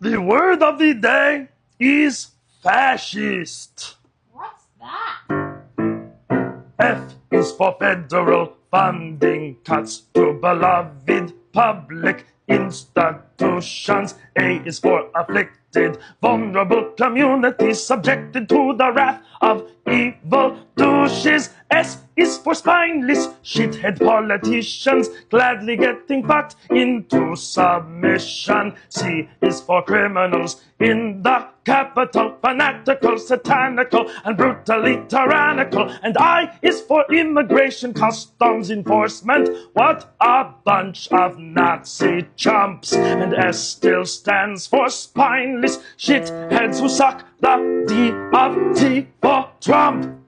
The word of the day is fascist. What's that? F is for federal funding cuts to beloved public institutions. A is for afflicted, vulnerable communities subjected to the wrath of evil douches. S is for spineless shithead politicians gladly getting fucked into submission. C is for criminals in the capital, fanatical, satanical, and brutally tyrannical. And I is for immigration customs enforcement. What a bunch of Nazi chumps. And S still stands for spineless shitheads who suck the D of T for Trump.